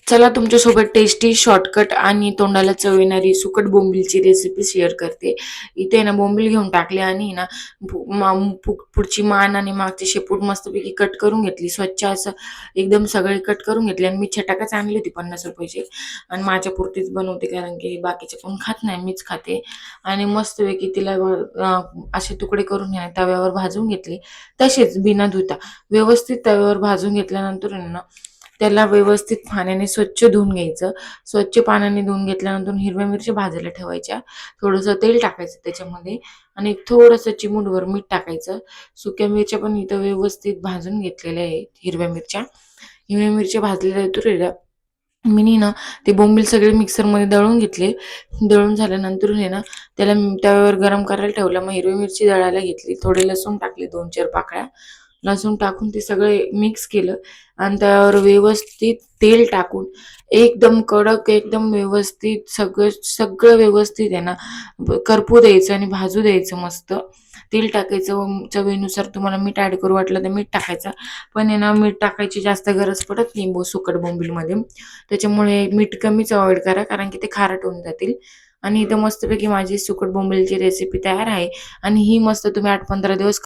चला तुमच्यासोबत tasty, shortcut आणि तोंडाला चव येणारी सुकट बोंबीलची रेसिपी शेअर करते. इथे ना बोंबील घेऊन टाकले आणि ना पुढची मान आणि मागचे शेपूट मस्तपैकी कट करून घेतली. स्वच्छ असं एकदम सगळे कट करून घेतले आणि मी छटाकच आणली होती ₹50ची आणि माझ्यापुरतीच बनवते कारण की बाकीचे कोण खात नाही, मीच खाते. आणि मस्तपैकी तिला असे तुकडे करून तव्यावर भाजून घेतले. तसेच बिना धुता व्यवस्थित तव्यावर भाजून घेतल्यानंतर आहे ना त्याला व्यवस्थित पाण्याने स्वच्छ धुवून घ्यायचं. स्वच्छ पाण्याने धुवून घेतल्यानंतर हिरव्या मिरच्या भाजायला ठेवायच्या. थोडंसं तेल टाकायचं त्याच्यामध्ये आणि थोडंसं चिमूटभर मीठ टाकायचं. सुक्या मिरच्या पण इथं व्यवस्थित भाजून घेतलेल्या आहेत हिरव्या मिरच्या. हिरव्या मिरच्या भाजलेल्या तुरीला मी ना ते बोंबील सगळे मिक्सरमध्ये दळून घेतले. दळून झाल्यानंतर त्याला तव्यावर गरम करायला ठेवलं. मग हिरवी मिरची दळायला घेतली. थोडे लसूण टाकले 2-4 पाकळ्या. लसूण टाकून ते सगळे मिक्स केलं आणि त्यावर व्यवस्थित तेल टाकून एकदम कडक, एकदम व्यवस्थित सगळं सगळं व्यवस्थित करपू द्यायचं आणि भाजू द्यायचं मस्त. तेल टाकायचं, चवीनुसार तुम्हाला मीठ ॲड करू वाटलं तर मीठ टाकायचं. पण मीठ टाकायची जास्त गरज पडत नाही सुकट बोंबीलमध्ये. त्याच्यामुळे मीठ कमीच अवॉइड करा कारण की ते खारट होऊन जातील. आणि इथं मस्तपैकी माझी सुकट बोंबीलची रेसिपी तयार आहे आणि ही मस्त तुम्ही 8-15 दिवस